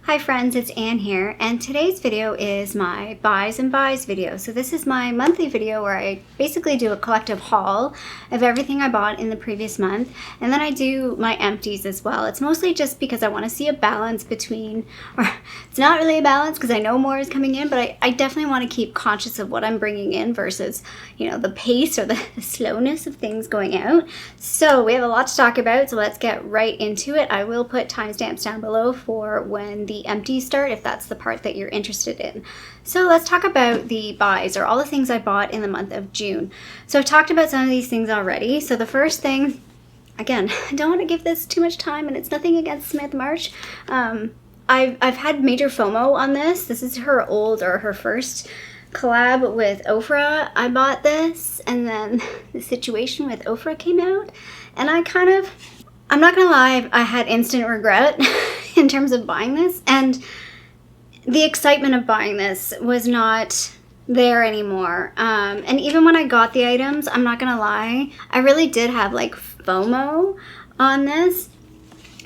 Hi friends, it's Anne here, and today's video is my buys and buys video. So this is my monthly video where I basically do a collective haul of everything I bought in the previous month, and then I do my empties as well. It's mostly just because I want to see a balance between, or it's not really a balance because I know more is coming in, but I definitely want to keep conscious of what I'm bringing in versus, the pace or the slowness of things going out. So we have a lot to talk about, so let's get right into it. I will put timestamps down below for when the empties start if that's the part that you're interested in. So let's talk about the buys, or all the things I bought in the month of June. So I've talked about some of these things already. So the first thing, again, I don't want to give this too much time, and it's nothing against Smith March. I've had major FOMO on this. This is her first collab with Ofra. I bought this, and then the situation with Ofra came out, and I'm not gonna lie, I had instant regret in terms of buying this, and the excitement of buying this was not there anymore. And even when I got the items, I'm not gonna lie, I really did have FOMO on this.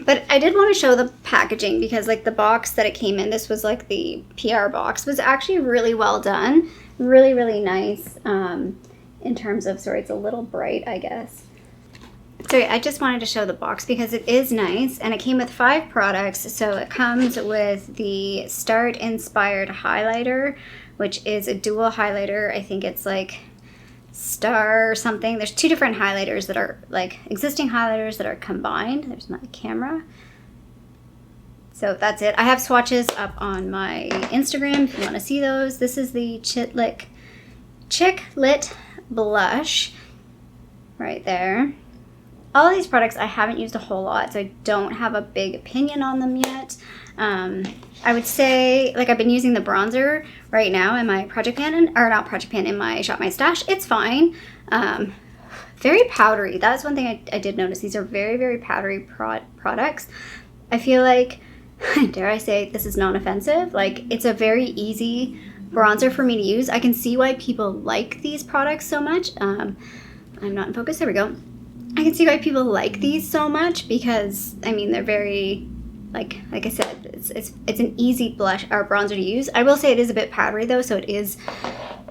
But I did want to show the packaging because the box that it came in, this was the PR box, was actually really well done. Really, really nice in terms of, sorry, it's a little bright, I guess. Sorry, I just wanted to show the box because it is nice, and it came with 5 products. So it comes with the Start Inspired highlighter, which is a dual highlighter. I think it's Star or something. There's 2 different highlighters that are existing highlighters that are combined. There's my camera. So that's it. I have swatches up on my Instagram if you want to see those. This is the Chick Lit Blush right there. All of these products I haven't used a whole lot, so I don't have a big opinion on them yet. I would say, I've been using the bronzer right now in my project pan, or not project pan, in my Shop My Stash. It's fine. Very powdery. That's one thing I did notice. These are very, very powdery products. I feel dare I say, this is non-offensive. It's a very easy bronzer for me to use. I can see why people like these products so much. I'm not in focus. There we go. I can see why people like these so much because, they're very, like I said, it's an easy blush or bronzer to use. I will say it is a bit powdery though, so it is,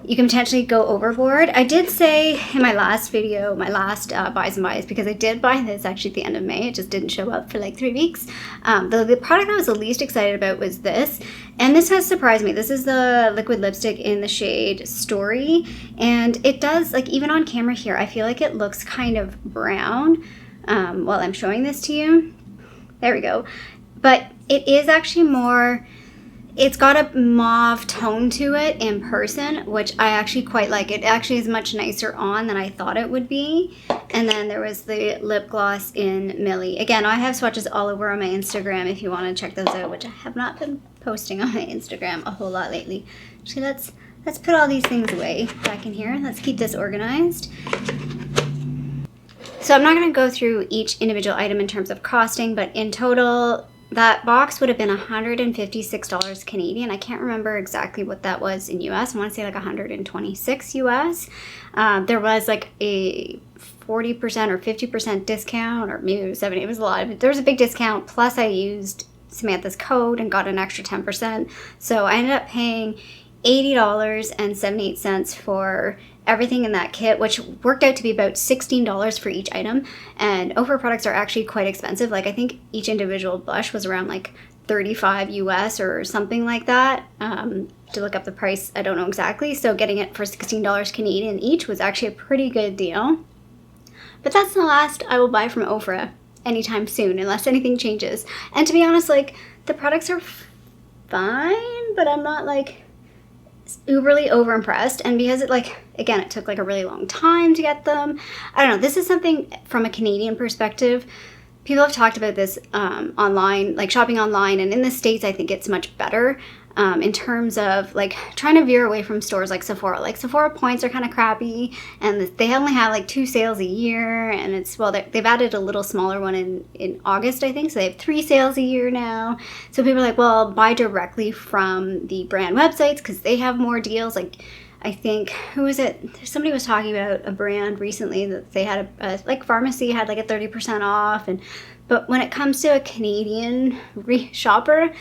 you can potentially go overboard. I did say in my last video, my last buys and buys, because I did buy this actually at the end of May. It just didn't show up for 3 weeks. The product I was the least excited about was this, and this has surprised me. This is the liquid lipstick in the shade Story, and it does, even on camera here, I feel it looks kind of brown while I'm showing this to you. There we go. But it is actually more, it's got a mauve tone to it in person, which I actually quite like. It actually is much nicer on than I thought it would be. And then there was the lip gloss in Millie. Again, I have swatches all over on my Instagram if you want to check those out, which I have not been posting on my Instagram a whole lot lately. Actually, let's put all these things away back in here. Let's keep this organized. So I'm not going to go through each individual item in terms of costing, but in total, that box would have been $156 Canadian. I can't remember exactly what that was in US. I want to say 126 US. There was a 40% or 50% discount, or maybe it was 70. It was a lot. But there was a big discount. Plus I used Samantha's code and got an extra 10%. So I ended up paying $80.78 for everything in that kit, which worked out to be about $16 for each item. And Ofra products are actually quite expensive. I think each individual blush was around 35 US or something like that. To look up the price, I don't know exactly. So getting it for $16 Canadian each was actually a pretty good deal. But that's the last I will buy from Ofra anytime soon, unless anything changes. And to be honest, the products are fine, but I'm not uberly over impressed. And because it again, it took a really long time to get them. I don't know, this is something from a Canadian perspective. People have talked about this online, shopping online, and in the States I think it's much better in terms of trying to veer away from stores like Sephora. Sephora points are kind of crappy, and they only have 2 sales a year, and it's, well, they've added a little smaller one in August, I think, so they have 3 sales a year now. So people are well, buy directly from the brand websites because they have more deals. I think, who was it? Somebody was talking about a brand recently that they had a pharmacy had a 30% off, but when it comes to a Canadian shopper,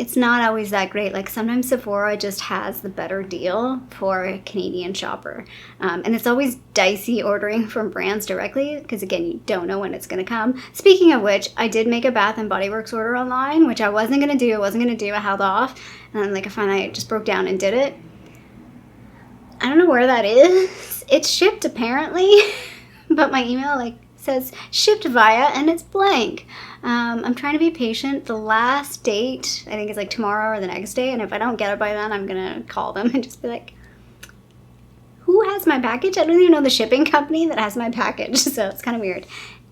it's not always that great. Like sometimes Sephora just has the better deal for a Canadian shopper. And it's always dicey ordering from brands directly because again, you don't know when it's going to come. Speaking of which, I did make a Bath and Body Works order online, which I wasn't going to do. I held off. And then like I finally just broke down and did it. I don't know where that is. It's shipped apparently, but my email like says shipped via and it's blank. I'm trying to be patient. The last date, I think, is like tomorrow or the next day. And if I don't get it by then, I'm going to call them and just be like, who has my package? I don't even know the shipping company that has my package. So it's kind of weird.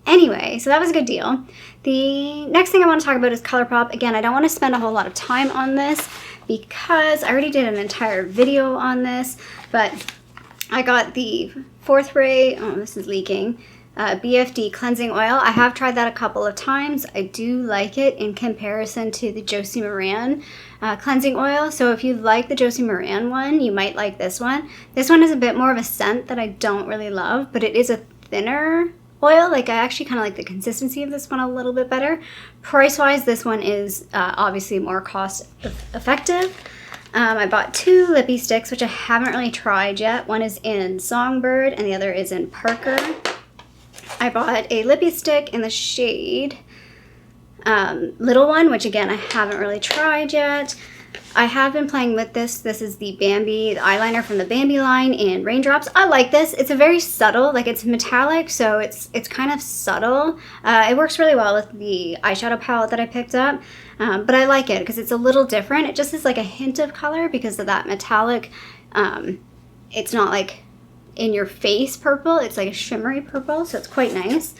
Anyway, so that was a good deal. The next thing I want to talk about is ColourPop. Again, I don't want to spend a whole lot of time on this because I already did an entire video on this. But I got the Fourth Ray, oh, this is leaking, BFD cleansing oil. I have tried that a couple of times. I do like it in comparison to the Josie Maran cleansing oil. So if you like the Josie Maran one, you might like this one. This one is a bit more of a scent that I don't really love, but it is a thinner oil. Like I actually kind of like the consistency of this one a little bit better. Price-wise, this one is obviously more cost effective. I bought 2 lippy sticks, which I haven't really tried yet. One is in Songbird and the other is in Parker. I bought a lippy stick in the shade Little One, which again, I haven't really tried yet. I have been playing with this. This is the Bambi, the eyeliner from the Bambi line in Raindrops. I like this. It's a very subtle, like it's metallic, so it's kind of subtle. It works really well with the eyeshadow palette that I picked up, but I like it because it's a little different. It just is like a hint of color because of that metallic. It's not like in your face purple, it's like a shimmery purple, so it's quite nice.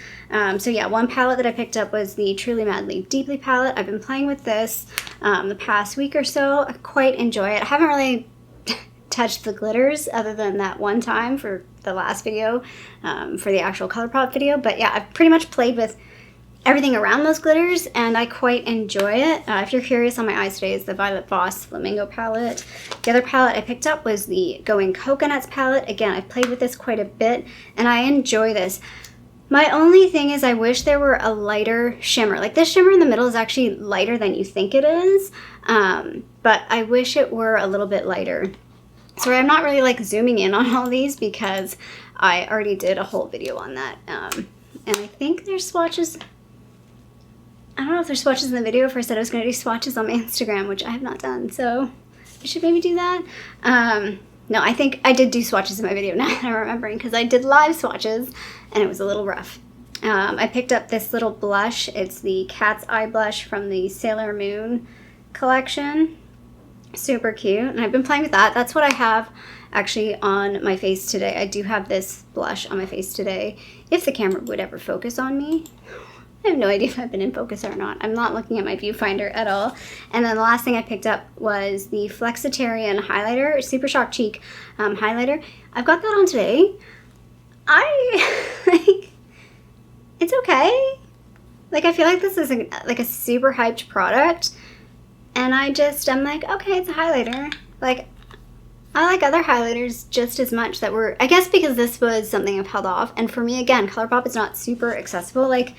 So yeah, one palette that I picked up was the Truly Madly Deeply palette. I've been playing with this the past week or so. I quite enjoy it. I haven't really touched the glitters other than that one time for the last video, for the actual ColourPop video, but yeah, I've pretty much played with everything around those glitters and I quite enjoy it. If you're curious, on my eyes today is the Violet Voss Flamingo palette. The other palette I picked up was the Going Coconuts palette. Again, I've played with this quite a bit and I enjoy this. My only thing is I wish there were a lighter shimmer. Like this shimmer in the middle is actually lighter than you think it is, but I wish it were a little bit lighter. Sorry, I'm not really like zooming in on all these because I already did a whole video on that. And I think there's swatches. I don't know if there's swatches in the video. First I said I was going to do swatches on my Instagram, which I have not done, so I should maybe do that. No, I think I did do swatches in my video now that I'm remembering because I did live swatches and it was a little rough. I picked up this little blush. It's the Cat's Eye blush from the Sailor Moon collection. Super cute, and I've been playing with that. That's what I have actually on my face today. I do have this blush on my face today, if the camera would ever focus on me. I have no idea if I've been in focus or not. I'm not looking at my viewfinder at all. And then the last thing I picked up was the Flexitarian highlighter, Super Shock Cheek highlighter. I've got that on today. Like, it's okay. Like, I feel like this is like a super hyped product. And I'm like, okay, it's a highlighter. Like, I like other highlighters just as much that were, I guess because this was something I've held off. And for me, again, ColourPop is not super accessible. Like,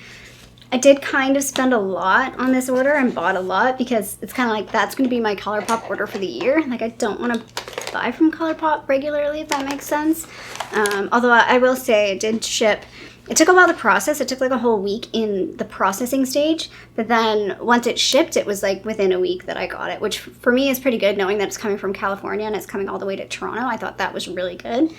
I did kind of spend a lot on this order and bought a lot because it's kind of like that's going to be my ColourPop order for the year. Like I don't want to buy from ColourPop regularly, if that makes sense. Although I will say it did ship. It took a while to process. It took like a whole week in the processing stage. But then once it shipped, it was like within a week that I got it, which for me is pretty good knowing that it's coming from California and it's coming all the way to Toronto. I thought that was really good.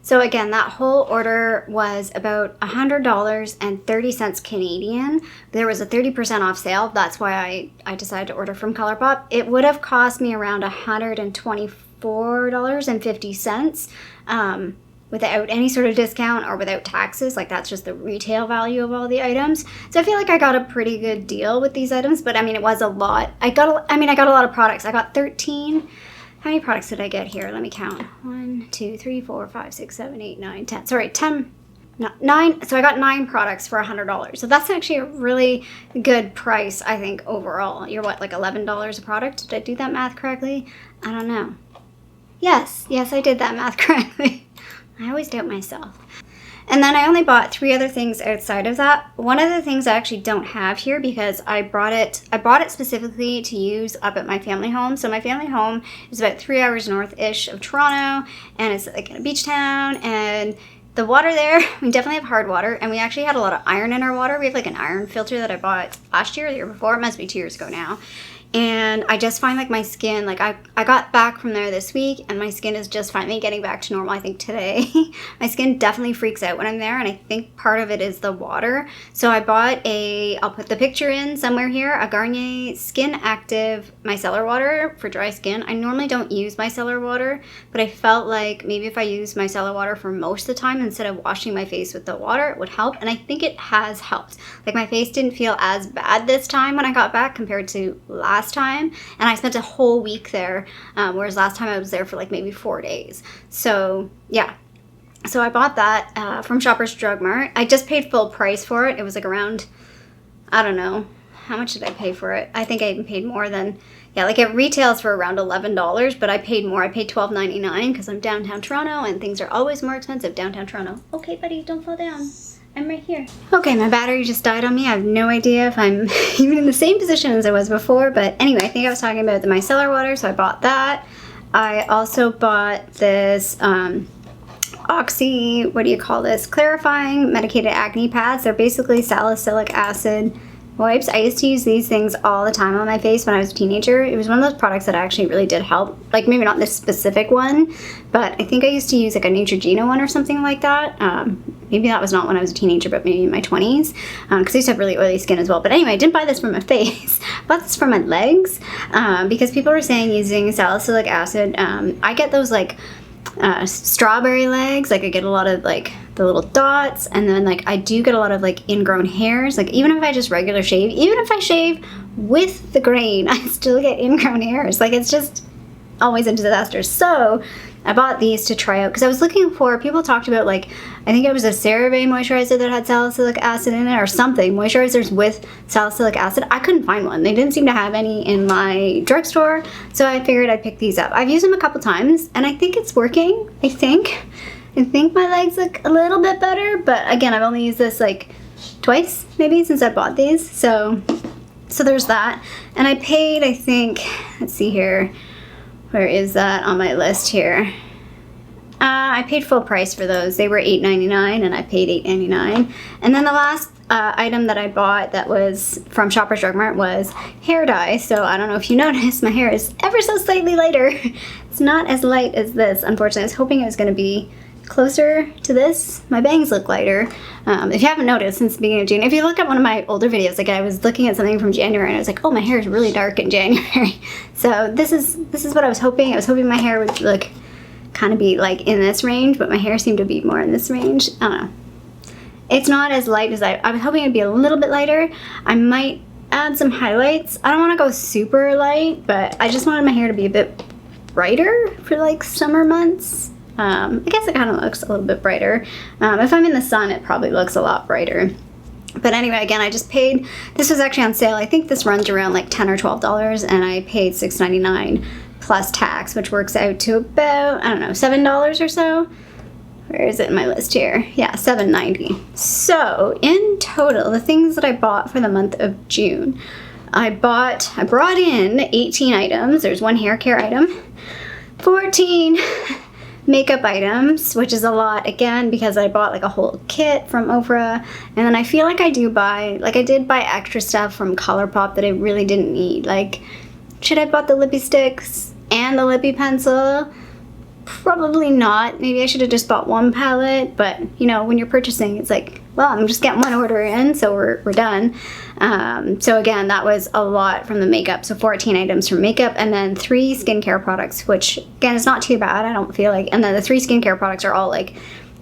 So again, that whole order was about $100.30 Canadian. There was a 30% off sale. That's why I decided to order from ColourPop. It would have cost me around $124.50 without any sort of discount or without taxes. Like that's just the retail value of all the items. So I feel like I got a pretty good deal with these items, but I mean, it was a lot. I got a lot of products. I got 13. How many products did I get here? Let me count. 1, 2, 3, 4, 5, 6, 7, 8, 9, 10. Sorry, 10. No, 9. So I got 9 products for $100. So that's actually a really good price, I think, overall. You're what, like $11 a product? Did I do that math correctly? I don't know. Yes, I did that math correctly. I always doubt myself. And then I only bought 3 other things outside of that. One of the things I actually don't have here because I bought it specifically to use up at my family home. So my family home is about 3 hours north-ish of Toronto, and it's like in a beach town, and the water there, we definitely have hard water, and we actually had a lot of iron in our water. We have like an iron filter that I bought last year or the year before. It must be 2 years ago now. And I just find like my skin, like I got back from there this week and my skin is just finally getting back to normal, I think today. My skin definitely freaks out when I'm there, and I think part of it is the water. So I bought I'll put the picture in somewhere here, a Garnier Skin Active micellar water for dry skin. I normally don't use micellar water, but I felt like maybe if I use micellar water for most of the time instead of washing my face with the water, it would help. And I think it has helped. Like my face didn't feel as bad this time when I got back compared to last time, and I spent a whole week there, whereas last time I was there for like maybe 4 days. So yeah, so I bought that from Shoppers Drug Mart. I just paid full price for it. It was like around, I don't know, how much did I pay for it? I think I even paid more than, yeah, like it retails for around $11, but I paid more. I paid $12.99 because I'm downtown Toronto and things are always more expensive downtown Toronto. Okay, buddy, don't fall down. I'm right here. Okay, my battery just died on me. I have no idea if I'm even in the same position as I was before, but anyway, I think I was talking about the micellar water, so I bought that. I also bought this Oxy, what do you call this? Clarifying medicated acne pads. They're basically salicylic acid wipes. I used to use these things all the time on my face when I was a teenager. It was one of those products that actually really did help. Like maybe not this specific one, but I think I used to use like a Neutrogena one or something like that. Maybe that was not when I was a teenager, but maybe in my 20s, because I used to have really oily skin as well. But anyway, I didn't buy this for my face. I bought this for my legs because people were saying using salicylic acid. I get those like strawberry legs. Like I get a lot of like the little dots, and then like I do get a lot of like ingrown hairs. Like even if I just regular shave, even if I shave with the grain, I still get ingrown hairs. Like it's just always a disaster. So I bought these to try out because I was looking for, people talked about like, I think it was a CeraVe moisturizer that had salicylic acid in it or something, moisturizers with salicylic acid. I couldn't find one. They didn't seem to have any in my drugstore, so I figured I'd pick these up. I've used them a couple times and I think it's working. I think my legs look a little bit better, but again, I've only used this like twice maybe since I bought these. So there's that. And I paid, I think, let's see here, where is that on my list here? I paid full price for those. They were $8.99 and I paid $8.99. And then the last item that I bought that was from Shoppers Drug Mart was hair dye. So I don't know if you noticed, my hair is ever so slightly lighter. It's not as light as this, unfortunately. I was hoping it was going to be closer to this. My bangs look lighter. If you haven't noticed since the beginning of June, if you look at one of my older videos, like I was looking at something from January and I was like, oh, my hair is really dark in January. So this is what I was hoping. I was hoping my hair would look kind of be like in this range, but my hair seemed to be more in this range. I don't know. It's not as light as I was hoping it'd be a little bit lighter. I might add some highlights. I don't want to go super light, but I just wanted my hair to be a bit brighter for like summer months. I guess it kind of looks a little bit brighter. If I'm in the sun, it probably looks a lot brighter. But anyway, again, I just paid, this was actually on sale. I think this runs around like $10 or $12, and I paid $6.99 plus tax, which works out to about, I don't know, $7 or so. Where is it in my list here? Yeah, $7.90. So in total, the things that I bought for the month of June, I brought in 18 items. There's one hair care item, 14 makeup items, which is a lot, again, because I bought like a whole kit from Oprah, and then I feel like I did buy extra stuff from ColourPop that I really didn't need. Like, should I have bought the lippy sticks and the lippy pencil? Probably not. Maybe I should have just bought one palette, but you know, when you're purchasing, it's like, well, I'm just getting one order in, so we're done. So again, that was a lot from the makeup. So 14 items from makeup, and then 3 skincare products, which again is not too bad, I don't feel like. And then the 3 skincare products are all like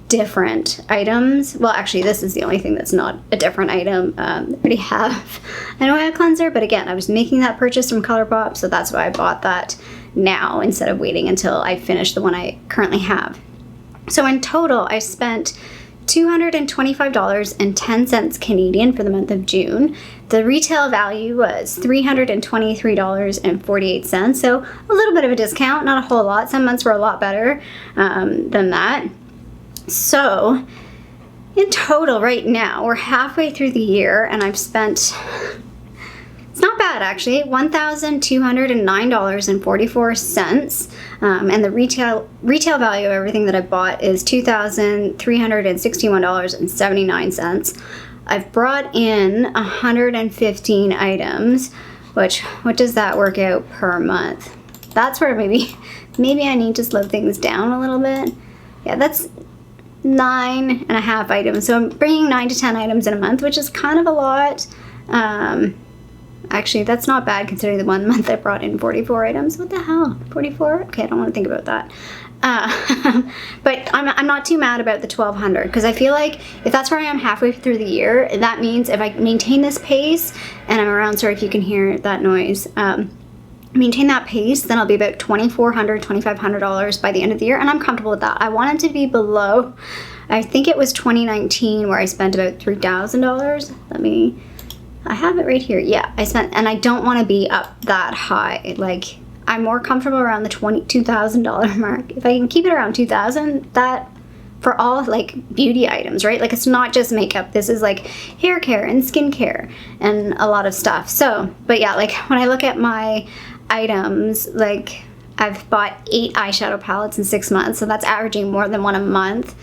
different items. Well, actually, this is the only thing that's not a different item. I already have an oil cleanser, but again, I was making that purchase from ColourPop, so that's why I bought that now instead of waiting until I finish the one I currently have. So in total, I spent $225.10 Canadian for the month of June. The retail value was $323.48, so a little bit of a discount, not a whole lot. Some months were a lot better than that. So in total right now, we're halfway through the year and I've spent, it's not bad actually, $1,209.44. And the retail value of everything that I bought is $2,361.79. I've brought in 115 items, which, what does that work out per month? That's where maybe I need to slow things down a little bit. Yeah, that's 9.5 items. So I'm bringing 9 to 10 items in a month, which is kind of a lot. Actually, that's not bad considering the 1 month I brought in 44 items. What the hell? 44? Okay, I don't want to think about that. But I'm not too mad about the 1,200 because I feel like if that's where I am halfway through the year, that means if I maintain this pace and I'm around, sorry if you can hear that noise, maintain that pace, then I'll be about $2,400, $2,500 by the end of the year, and I'm comfortable with that. I want it to be below, I think it was 2019 where I spent about $3,000. I have it right here. Yeah, I spent, and I don't want to be up that high. Like, I'm more comfortable around the $22,000 mark. If I can keep it around $2,000, that for all like beauty items, right? Like it's not just makeup. This is like hair care and skincare and a lot of stuff. So, but yeah, like when I look at my items, like I've bought 8 eyeshadow palettes in 6 months. So that's averaging more than one a month.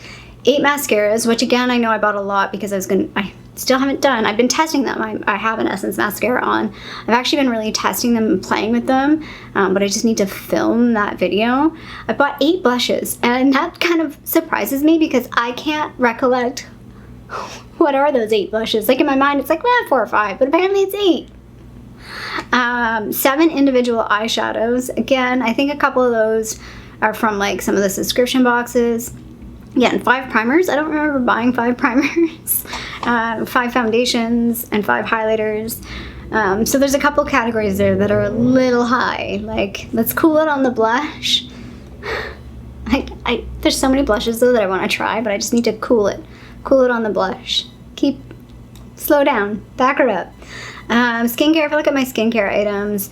8 mascaras, which again, I know I bought a lot because I still haven't done. I've been testing them. I have an Essence mascara on. I've actually been really testing them and playing with them, but I just need to film that video. I bought 8 blushes, and that kind of surprises me because I can't recollect what are those 8 blushes. Like in my mind, it's like, well, 4 or 5, but apparently it's 8. 7 individual eyeshadows. Again, I think a couple of those are from like some of the subscription boxes. Yeah, and 5 primers. I don't remember buying 5 primers. 5 foundations and 5 highlighters. So there's a couple categories there that are a little high. Like, let's cool it on the blush. There's so many blushes though that I want to try, but I just need to cool it. Cool it on the blush. Slow down, back her up. Skincare, if I look at my skincare items,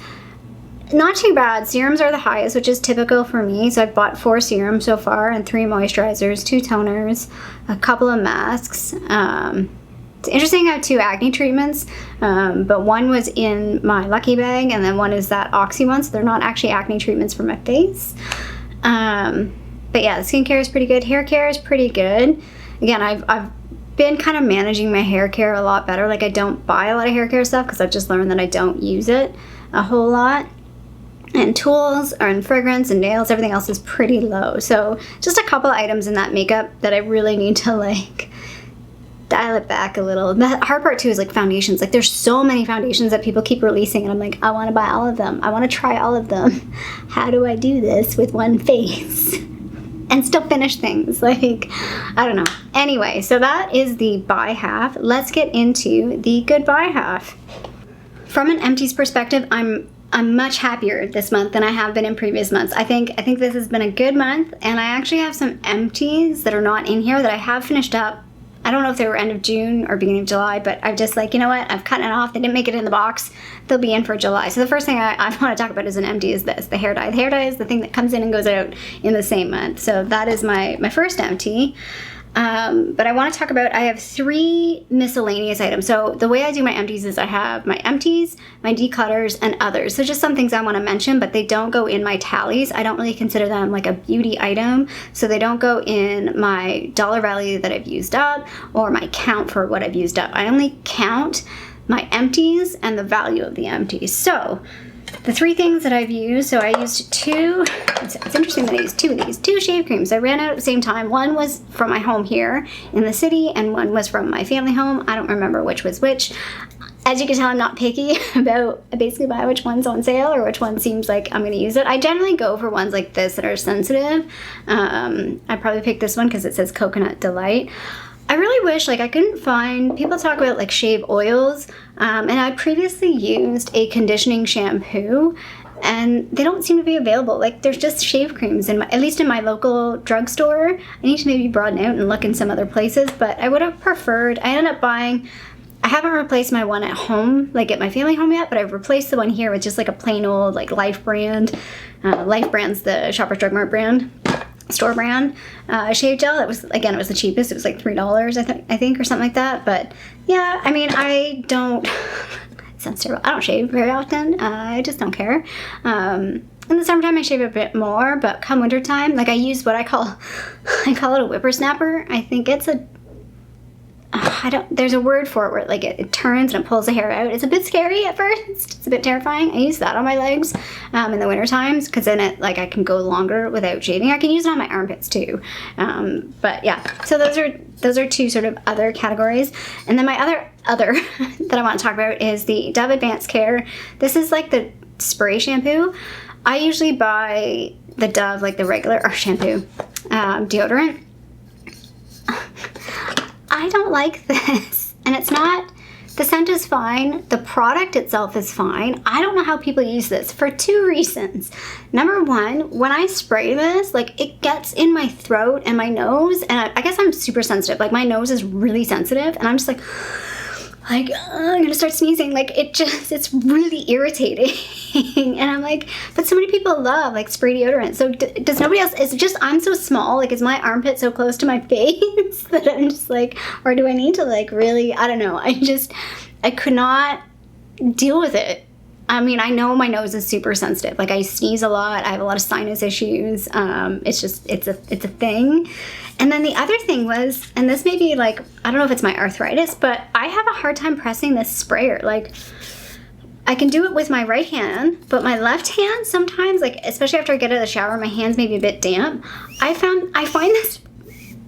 not too bad. Serums are the highest, which is typical for me. So I've bought 4 serums so far and 3 moisturizers, 2 toners, a couple of masks. It's interesting I have 2 acne treatments, but one was in my Lucky Bag and then one is that Oxy one, so they're not actually acne treatments for my face. But yeah, the skincare is pretty good. Hair care is pretty good. Again, I've been kind of managing my hair care a lot better. Like I don't buy a lot of hair care stuff because I've just learned that I don't use it a whole lot. And tools and fragrance and nails, everything else is pretty low. So just a couple items in that makeup that I really need to like dial it back a little. The hard part too is like foundations. Like there's so many foundations that people keep releasing and I'm like, I want to buy all of them. I want to try all of them. How do I do this with one face and still finish things? Like, I don't know. Anyway, so that is the buy half. Let's get into the goodbye half. From an Empties perspective, I'm much happier this month than I have been in previous months. I think this has been a good month, and I actually have some empties that are not in here that I have finished up. I don't know if they were end of June or beginning of July, but I'm just like, you know what? I've cut it off. They didn't make it in the box. They'll be in for July. So the first thing I want to talk about as an empty is this, the hair dye. The hair dye is the thing that comes in and goes out in the same month. So that is my first empty. But I want to talk about, I have 3 miscellaneous items. So the way I do my empties is I have my empties, my declutters, and others. So just some things I want to mention, but they don't go in my tallies. I don't really consider them like a beauty item. So they don't go in my dollar value that I've used up or my count for what I've used up. I only count my empties and the value of the empties. So the 3 things that I've used, so I used 2, it's interesting that I used 2 of these, 2 shave creams. I ran out at the same time. One was from my home here in the city and one was from my family home. I don't remember which was which. As you can tell, I'm not picky about, I basically buy which one's on sale or which one seems like I'm going to use it. I generally go for ones like this that are sensitive. I probably picked this one because it says Coconut Delight. I really wish, like I couldn't find, people talk about like shave oils, and I previously used a conditioning shampoo and they don't seem to be available. Like there's just shave creams, at least in my local drugstore. I need to maybe broaden out and look in some other places, but I would have preferred, I ended up buying, I haven't replaced my one at home, like at my family home yet, but I've replaced the one here with just like a plain old like Life brand. Life brand's the Shoppers Drug Mart brand. store brand shave gel. It was, again, it was the cheapest. It was like $3, I think, or something like that. But yeah, I mean, I don't, it sounds terrible. I don't shave very often. I just don't care. In the summertime, I shave a bit more, but come wintertime, like I use what I call it a whippersnapper. I think it's a, there's a word for it where it turns and it pulls the hair out. It's a bit scary at first. It's a bit terrifying. I use that on my legs in the winter times, because then I can go longer without shaving. I can use it on my armpits too. But yeah, so those are two sort of other categories. And then my other that I want to talk about is the Dove Advanced Care. This is like the spray shampoo. I usually buy the Dove, like the regular shampoo, deodorant. I don't like this, and it's not, the scent is fine, the product itself is fine. I don't know how people use this for two reasons. Number one, when I spray this, like it gets in my throat and my nose, and I guess I'm super sensitive. Like my nose is really sensitive, and I'm just like I'm gonna start sneezing. Like it's really irritating. And I'm like, but so many people love like spray deodorant. So does nobody else? Is it just I'm so small? Like is my armpit so close to my face that I'm just like, or do I need to like really? I don't know. I could not deal with it. I mean, I know my nose is super sensitive. Like I sneeze a lot. I have a lot of sinus issues. It's a thing. And then the other thing was, and this may be like, I don't know if it's my arthritis, but I have a hard time pressing this sprayer. Like I can do it with my right hand, but my left hand sometimes, like especially after I get out of the shower, my hands may be a bit damp. I find this,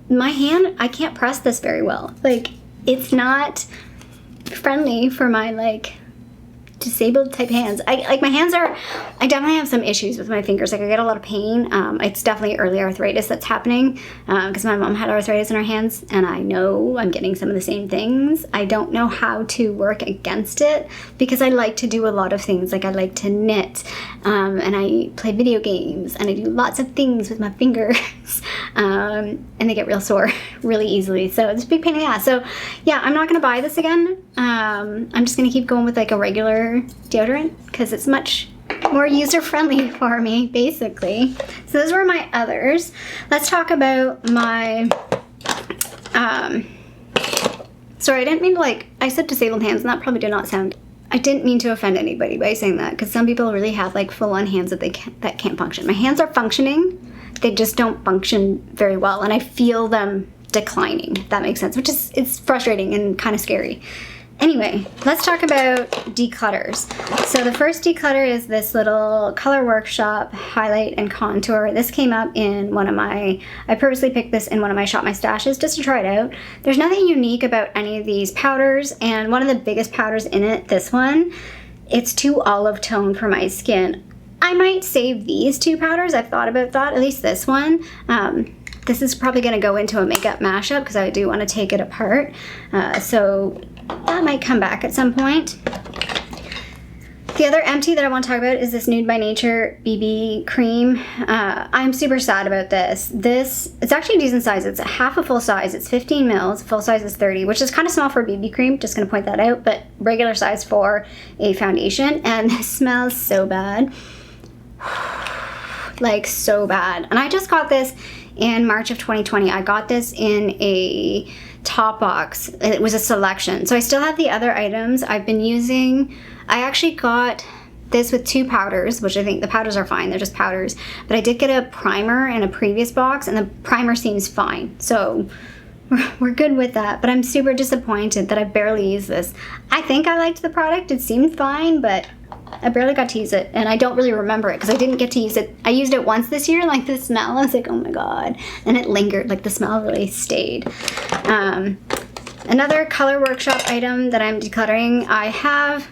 my hand, I can't press this very well. Like it's not friendly for my like disabled type hands. I definitely have some issues with my fingers. Like I get a lot of pain. It's definitely early arthritis that's happening, because my mom had arthritis in her hands, and I know I'm getting some of the same things. I don't know how to work against it, because I like to do a lot of things. Like I like to knit, and I play video games, and I do lots of things with my fingers, and they get real sore really easily. So it's a big pain in the ass. So yeah, I'm not gonna buy this again. I'm just gonna keep going with like a regular deodorant, because it's much more user-friendly for me, basically. So those were my others. Let's talk about my sorry, I didn't mean to I said disabled hands, and that probably did not sound, I didn't mean to offend anybody by saying that, because some people really have like full-on hands that can't function. My hands are functioning, they just don't function very well, and I feel them declining, if that makes sense, which is, it's frustrating and kind of scary. Anyway, let's talk about declutters. So the first declutter is this little Color Workshop highlight and contour. This came up in one of my, I purposely picked this in one of my Shop My Stashes just to try it out. There's nothing unique about any of these powders, and one of the biggest powders in it, this one, it's too olive tone for my skin. I might save these two powders. I've thought about that, at least this one. This is probably going to go into a makeup mashup, because I do want to take it apart. So that might come back at some point. The other empty that I want to talk about is this Nude by Nature BB cream. I'm super sad about this. It's actually a decent size. It's half a full size. It's 15 mils. Full size is 30, which is kind of small for a BB cream. Just going to point that out. But regular size for a foundation. And this smells so bad. Like so bad. And I just got this in March of 2020. I got this in a top box. It was a selection. So I still have the other items I've been using. I actually got this with two powders, which I think the powders are fine. They're just powders. But I did get a primer in a previous box, and the primer seems fine. So we're good with that. But I'm super disappointed that I barely used this. I think I liked the product. It seemed fine, but I barely got to use it, and I don't really remember it because I didn't get to use it. I used it once this year, like the smell, I was like, oh my god, and it lingered, like the smell really stayed. Another Color Workshop item that I'm decluttering, I have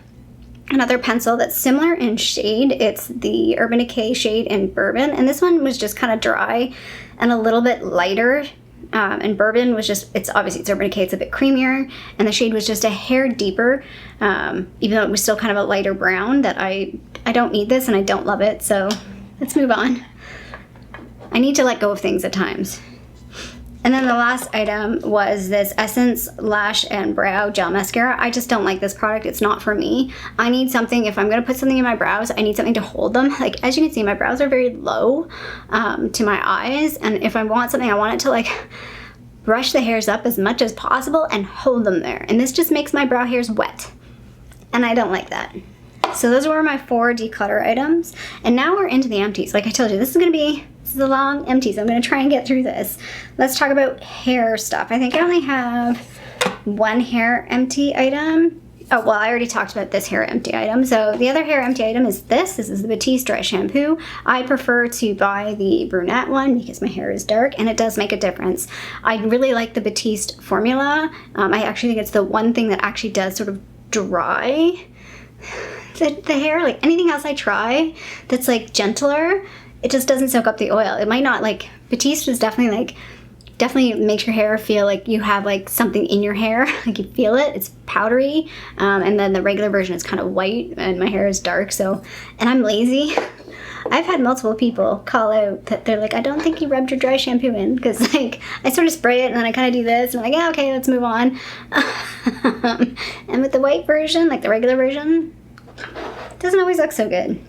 another pencil that's similar in shade. It's the Urban Decay shade in Bourbon, and this one was just kind of dry and a little bit lighter. And Bourbon was just, it's obviously, it's Urban Decay, it's a bit creamier, and the shade was just a hair deeper, even though it was still kind of a lighter brown. That I don't need this, and I don't love it, so let's move on. I need to let go of things at times. And then the last item was this Essence Lash and Brow Gel Mascara. I just don't like this product. It's not for me. I need something, if I'm going to put something in my brows, I need something to hold them. Like, as you can see, my brows are very low to my eyes. And if I want something, I want it to, like, brush the hairs up as much as possible and hold them there. And this just makes my brow hairs wet. And I don't like that. So those were my 4 declutter items. And now we're into the empties. Like I told you, this is a long empties. I'm going to try and get through this. Let's talk about hair stuff. I think I only have 1 hair empty item. Oh, well, I already talked about this hair empty item. So the other hair empty item is this. This is the Batiste Dry Shampoo. I prefer to buy the brunette one because my hair is dark and it does make a difference. I really like the Batiste formula. I actually think it's the one thing that actually does sort of dry the hair. Like anything else I try that's like gentler, it just doesn't soak up the oil. It might not, like, Batiste is definitely makes your hair feel like you have like something in your hair. Like you feel it, it's powdery. And then the regular version is kind of white and my hair is dark. So, and I'm lazy. I've had multiple people call out that they're like, I don't think you rubbed your dry shampoo in, because like I sort of spray it and then I kind of do this and I'm like, yeah, okay, let's move on. And with the white version, like the regular version, it doesn't always look so good.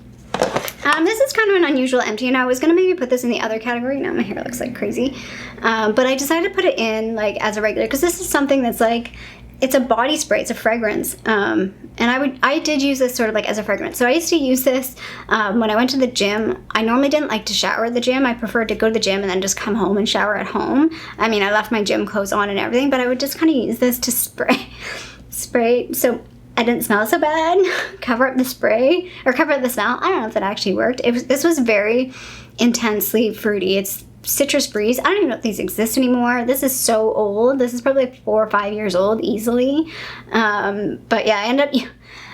This is kind of an unusual empty, and I was gonna maybe put this in the other category. Now my hair looks like crazy, but I decided to put it in like as a regular, because this is something that's like, it's a body spray, it's a fragrance, and I did use this sort of like as a fragrance. So I used to use this when I went to the gym. I normally didn't like to shower at the gym. I preferred to go to the gym and then just come home and shower at home. I mean, I left my gym clothes on and everything, but I would just kind of use this to spray so I didn't smell so bad, cover up the spray, or cover up the smell. I don't know if that actually worked. This was very intensely fruity. It's Citrus Breeze. I don't even know if these exist anymore. This is so old. This is probably like 4 or 5 years old easily. But yeah,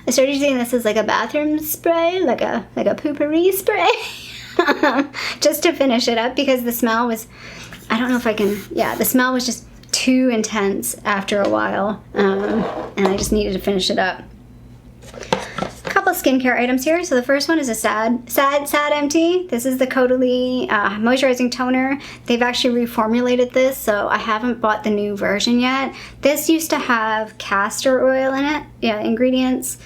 I started using this as like a bathroom spray, like a poopery spray, just to finish it up, because the smell was, I don't know if I can, yeah, the smell was just too intense after a while, and I just needed to finish it up. A couple skincare items here. So the first one is a sad empty. This is the Caudalie moisturizing toner. They've actually reformulated this, so I haven't bought the new version yet. This used to have castor oil in it. Yeah, ingredients.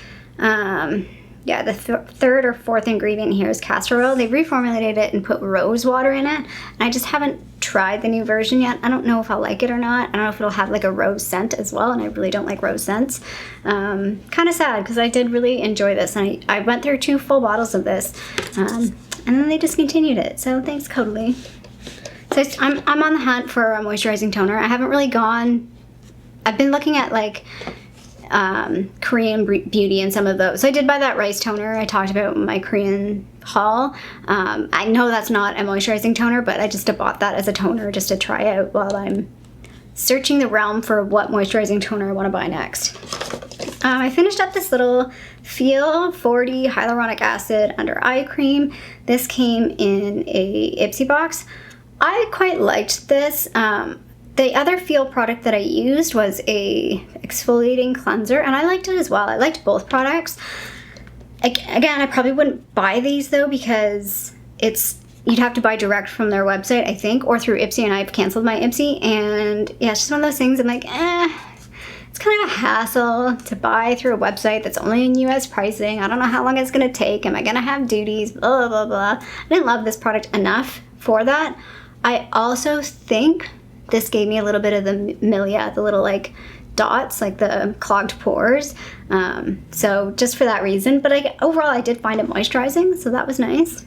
Yeah, the third or fourth ingredient here is castor oil. They reformulated it and put rose water in it. And I just haven't tried the new version yet. I don't know if I'll like it or not. I don't know if it'll have like a rose scent as well, and I really don't like rose scents. Kind of sad, because I did really enjoy this. And I went through 2 full bottles of this, and then they discontinued it. So thanks, Caudalie. So I'm on the hunt for a moisturizing toner. I haven't really gone, I've been looking at like Korean beauty and some of those. So I did buy that rice toner I talked about in my Korean haul. I know that's not a moisturizing toner, but I just bought that as a toner just to try out while I'm searching the realm for what moisturizing toner I want to buy next. I finished up this little Feel 40 hyaluronic acid under eye cream. This came in a Ipsy box. I quite liked this. The other Feel product that I used was a exfoliating cleanser, and I liked it as well. I liked both products. Again, I probably wouldn't buy these though, because you'd have to buy direct from their website, I think, or through Ipsy, and I've canceled my Ipsy. And yeah, it's just one of those things I'm like, it's kind of a hassle to buy through a website that's only in US pricing. I don't know how long it's gonna take. Am I gonna have duties? Blah, blah, blah. I didn't love this product enough for that. I also think this gave me a little bit of the milia, the little like dots, like the clogged pores. So just for that reason, but overall I did find it moisturizing, so that was nice.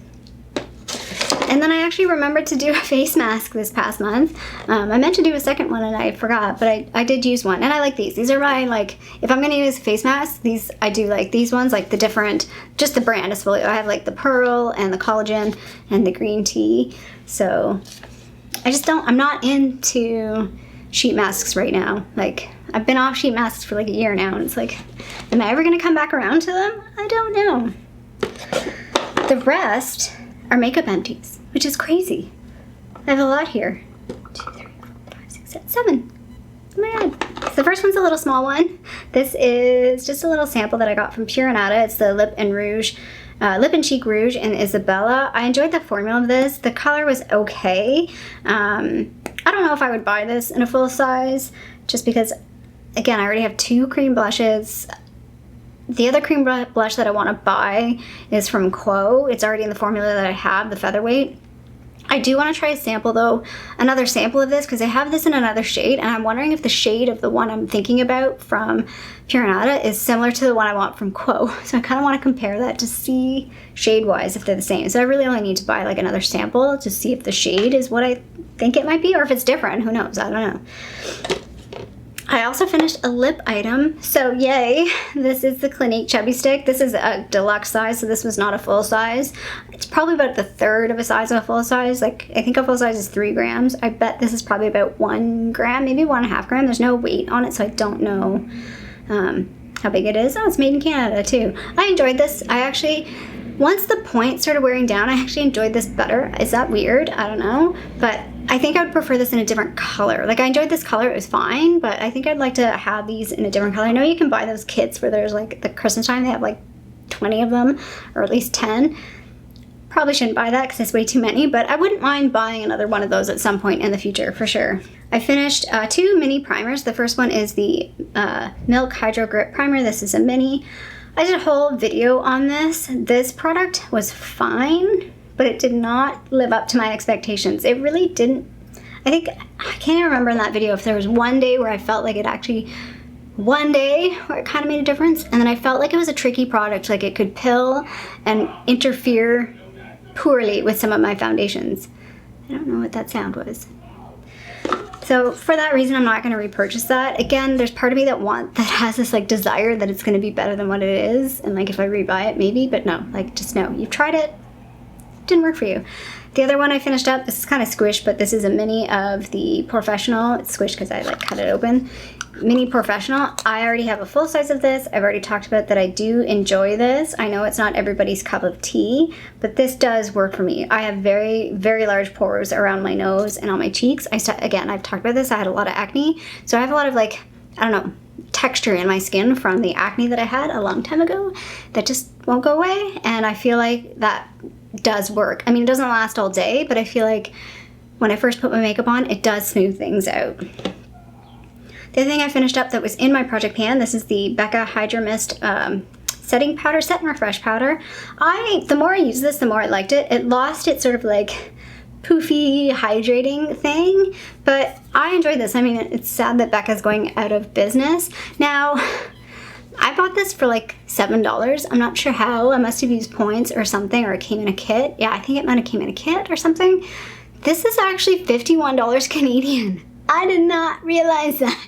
And then I actually remembered to do a face mask this past month. I meant to do a second one and I forgot, but I did use one, and I like these. These are my, like, if I'm gonna use a face mask, I do like these ones, like the different, just the brand is fully, I have like the pearl and the collagen and the green tea. So I'm not into sheet masks right now. Like, I've been off sheet masks for like a year now, and it's like, am I ever gonna come back around to them? I don't know. The rest are makeup empties, which is crazy. I have a lot here. 2, 3, 4, 5, 6, 7, 7. Oh my god. So the first one's a little small one. This is just a little sample that I got from Pure Nata. It's the Lip and Cheek Rouge in Isabella. I enjoyed the formula of this. The color was okay. I don't know if I would buy this in a full size, just because, again, I already have 2 cream blushes. The other cream blush that I want to buy is from Quo. It's already in the formula that I have, the Featherweight. I do want to try a sample though, another sample of this, because I have this in another shade, and I'm wondering if the shade of the one I'm thinking about from Pure Nada is similar to the one I want from Quo. So I kind of want to compare that to see shade-wise if they're the same. So I really only need to buy like another sample to see if the shade is what I think it might be, or if it's different. Who knows? I don't know. I also finished a lip item, so yay. This is the Clinique Chubby Stick. This is a deluxe size, so this was not a full size. It's probably about the third of a size of a full size. Like, I think a full size is 3 grams. I bet this is probably about 1 gram, maybe 1.5 gram. There's no weight on it, so I don't know how big it is. Oh, it's made in Canada too. I enjoyed this. I actually, once the point started wearing down, I actually enjoyed this better. Is that weird? I don't know, but I think I would prefer this in a different color. Like, I enjoyed this color, it was fine, but I think I'd like to have these in a different color. I know you can buy those kits where there's like the Christmas time, they have like 20 of them, or at least 10. Probably shouldn't buy that because it's way too many, but I wouldn't mind buying another one of those at some point in the future for sure. I finished 2 mini primers. The first one is the Milk Hydro Grip Primer. This is a mini. I did a whole video on this. This product was fine, but it did not live up to my expectations. It really didn't. I can't even remember in that video if there was one day where I felt like it actually, one day where it kind of made a difference, and then I felt like it was a tricky product, like it could pill and interfere poorly with some of my foundations. I don't know what that sound was. So for that reason, I'm not going to repurchase that. Again, there's part of me that has this like desire that it's going to be better than what it is, and like if I rebuy it, maybe, but no, like just no. You've tried it, didn't work for you. The other one I finished up, this is kind of squished, but this is a mini of the Professional. It's squished because I like cut it open. Mini Professional. I already have a full size of this. I've already talked about that I do enjoy this. I know it's not everybody's cup of tea, but this does work for me. I have very, very large pores around my nose and on my cheeks. Again, I've talked about this. I had a lot of acne, so I have a lot of like, I don't know, texture in my skin from the acne that I had a long time ago that just won't go away, and I feel like that does work. I mean, it doesn't last all day, but I feel like when I first put my makeup on, it does smooth things out. The other thing I finished up that was in my project pan, this is the Becca Hydro Mist setting powder, set and refresh powder. The more I used this, the more I liked it. It lost its sort of like poofy hydrating thing, but I enjoyed this. I mean, it's sad that Becca's going out of business. Now, I bought this for like $7. I'm not sure how. I must have used points or something, or it came in a kit. Yeah, I think it might have came in a kit or something. This is actually $51 Canadian. I did not realize that.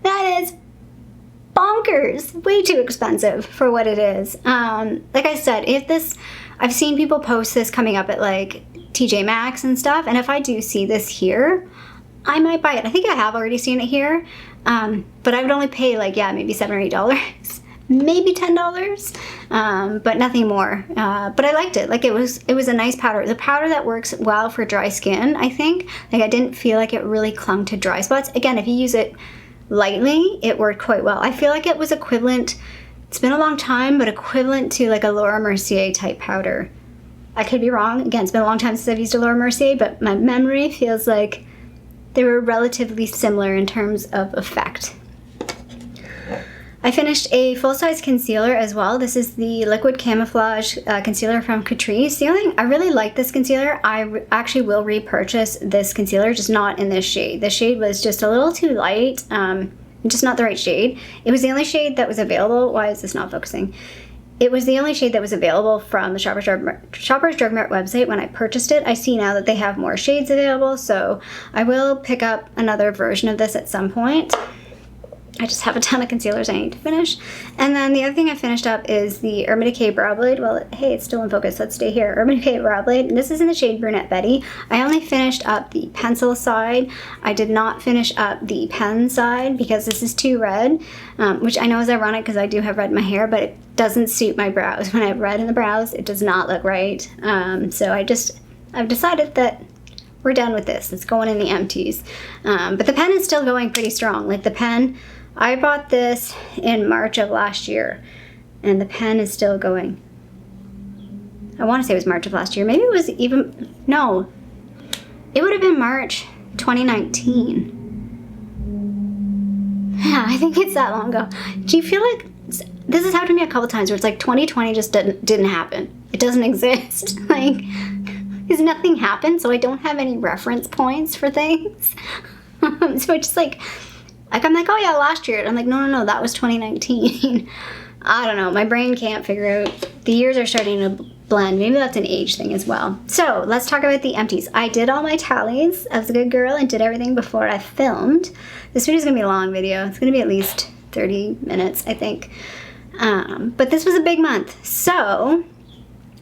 That is bonkers. Way too expensive for what it is. Like I said, I've seen people post this coming up at like TJ Maxx and stuff, and if I do see this here, I might buy it. I think I have already seen it here, but I would only pay like, yeah, maybe $7 or $8, maybe $10, but nothing more. But I liked it. Like it was a nice powder. It's a powder that works well for dry skin, I think. Like I didn't feel like it really clung to dry spots. Again, if you use it lightly, it worked quite well. I feel like it was equivalent, it's been a long time, but equivalent to like a Laura Mercier type powder. I could be wrong. Again, it's been a long time since I've used a Laura Mercier, but my memory feels like they were relatively similar in terms of effect. I finished a full-size concealer as well. This is the Liquid Camouflage concealer from Catrice. The only thing, I really like this concealer. I actually will repurchase this concealer, just not in this shade. This shade was just a little too light, just not the right shade. It was the only shade that was available. Why is this not focusing? It was the only shade that was available from the Shoppers Drug Mart website when I purchased it. I see now that they have more shades available, so I will pick up another version of this at some point. I just have a ton of concealers I need to finish. And then the other thing I finished up is the Urban Decay Brow Blade. Well, hey, it's still in focus. Let's stay here. Urban Decay Brow Blade. And this is in the shade Brunette Betty. I only finished up the pencil side. I did not finish up the pen side because this is too red, which I know is ironic because I do have red in my hair, but it doesn't suit my brows. When I have red in the brows, it does not look right. So I've decided that we're done with this. It's going in the Empties. But the pen is still going pretty strong. Like the pen, I bought this in March of last year, and the pen is still going. I want to say it was March of last year. Maybe it was even, no. It would have been March 2019. Yeah, I think it's that long ago. Do you feel like this has happened to me a couple times where it's like 2020 just didn't happen? It doesn't exist. Like, because nothing happened, so I don't have any reference points for things. So it's just like I'm like, oh yeah, last year. I'm like, no, that was 2019. I don't know. My brain can't figure out. The years are starting to blend. Maybe that's an age thing as well. So let's talk about the empties. I did all my tallies. I was a good girl and did everything before I filmed. This video's gonna be a long video. It's gonna be at least 30 minutes, I think. But this was a big month. So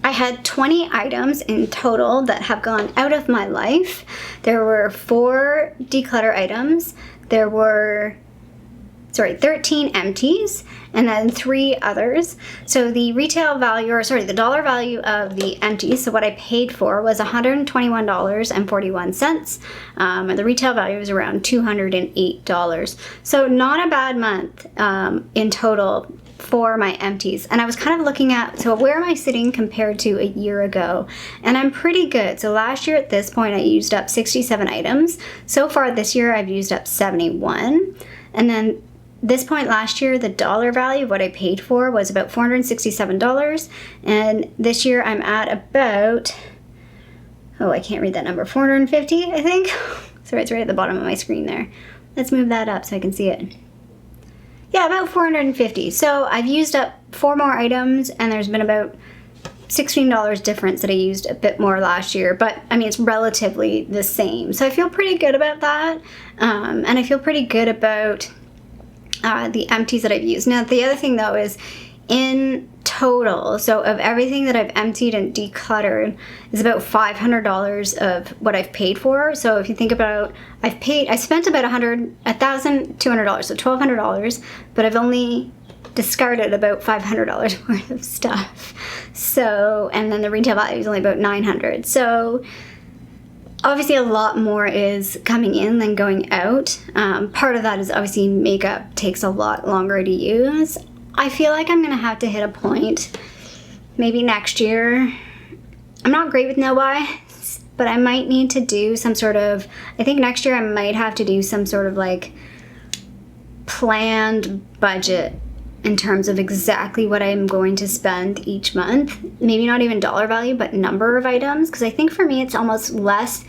I had 20 items in total that have gone out of my life. There were 4 declutter items. There were 13 empties, and then 3 others. So the retail value, the dollar value of the empties, so what I paid for was $121.41. And the retail value was around $208. So not a bad month in total for my empties. And I was kind of looking at, so where am I sitting compared to a year ago? And I'm pretty good. So last year at this point, I used up 67 items. So far this year, I've used up 71. And then this point last year, the dollar value of what I paid for was about $467. And this year I'm at about, I can't read that number, 450, I think. Sorry, it's right at the bottom of my screen there. Let's move that up so I can see it. Yeah, about 450. So I've used up 4 more items, and there's been about $16 difference that I used a bit more last year, but I mean, it's relatively the same. So I feel pretty good about that. And I feel pretty good about the empties that I've used. Now, the other thing though is in total, so of everything that I've emptied and decluttered is about $500 of what I've paid for. So if you think about, I spent about $1,200, so $1,200, but I've only discarded about $500 worth of stuff. So, and then the retail value is only about $900. So obviously a lot more is coming in than going out. Part of that is obviously makeup takes a lot longer to use. I feel like I'm gonna have to hit a point maybe next year. I'm not great with no buys, but I might need to do some sort of, I think next year I might have to do some sort of like planned budget in terms of exactly what I'm going to spend each month. Maybe not even dollar value, but number of items. Because I think for me, it's almost less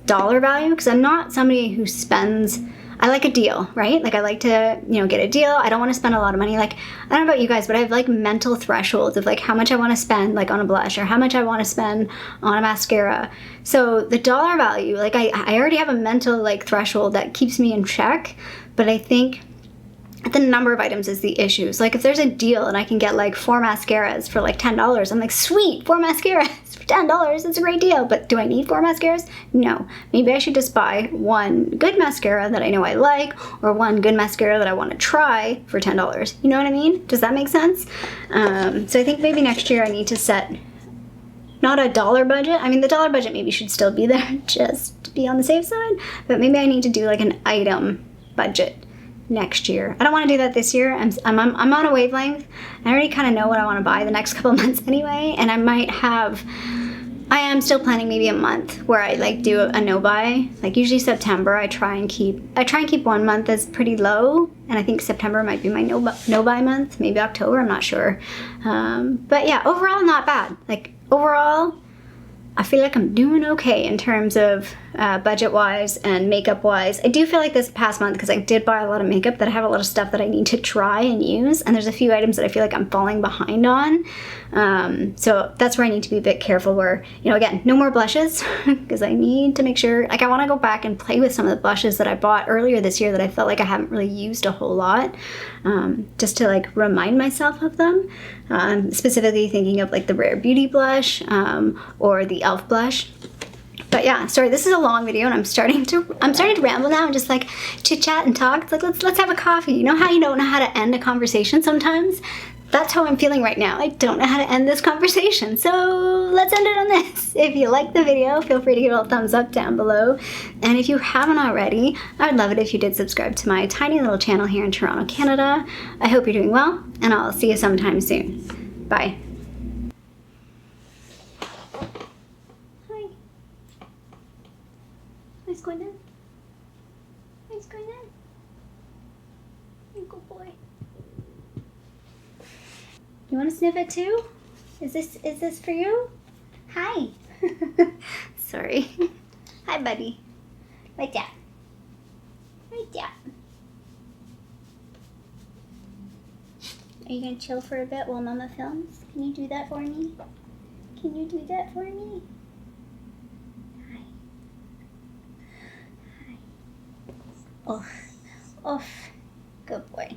dollar value, because I'm not somebody who spends, I like a deal, right? Like I like to, get a deal. I don't want to spend a lot of money. Like, I don't know about you guys, but I have like mental thresholds of like how much I want to spend like on a blush or how much I want to spend on a mascara. So the dollar value, like I already have a mental like threshold that keeps me in check, but I think the number of items is the issue. So like if there's a deal and I can get like 4 mascaras for like $10, I'm like, sweet, 4 mascaras for $10, it's a great deal. But do I need 4 mascaras? No. Maybe I should just buy 1 good mascara that I know I like, or 1 good mascara that I want to try for $10. You know what I mean? Does that make sense? So I think maybe next year I need to set not a dollar budget. I mean, the dollar budget maybe should still be there just to be on the safe side, but maybe I need to do like an item budget next year. I don't want to do that this year. I'm on a wavelength. I already kind of know what I want to buy the next couple months anyway, and I am still planning maybe a month where I like do a no buy. Like usually September, I try and keep 1 month as pretty low, and I think September might be my no buy month. Maybe October, I'm not sure. But yeah, overall not bad. Like overall, I feel like I'm doing okay in terms of budget-wise and makeup-wise. I do feel like this past month, because I did buy a lot of makeup, that I have a lot of stuff that I need to try and use, and there's a few items that I feel like I'm falling behind on. So that's where I need to be a bit careful where, again, no more blushes, because I need to make sure, like I want to go back and play with some of the blushes that I bought earlier this year that I felt like I haven't really used a whole lot, just to like remind myself of them. Specifically thinking of like the Rare Beauty blush or the e.l.f. blush. But yeah, sorry, this is a long video and I'm starting to ramble now and just like chit chat and talk. It's like let's have a coffee. You know how you don't know how to end a conversation sometimes? That's how I'm feeling right now. I don't know how to end this conversation. So let's end it on this. If you like the video, feel free to give it a thumbs up down below. And if you haven't already, I would love it if you did subscribe to my tiny little channel here in Toronto, Canada. I hope you're doing well, and I'll see you sometime soon. Bye. Hi. Nice going down. What's going on? Good boy. You want to sniff it too? Is this for you? Hi. Sorry. Hi, buddy. Like that. Like that. Are you gonna chill for a bit while Mama films? Can you do that for me? Can you do that for me? Hi. Hi. Oof. Oof. Good boy.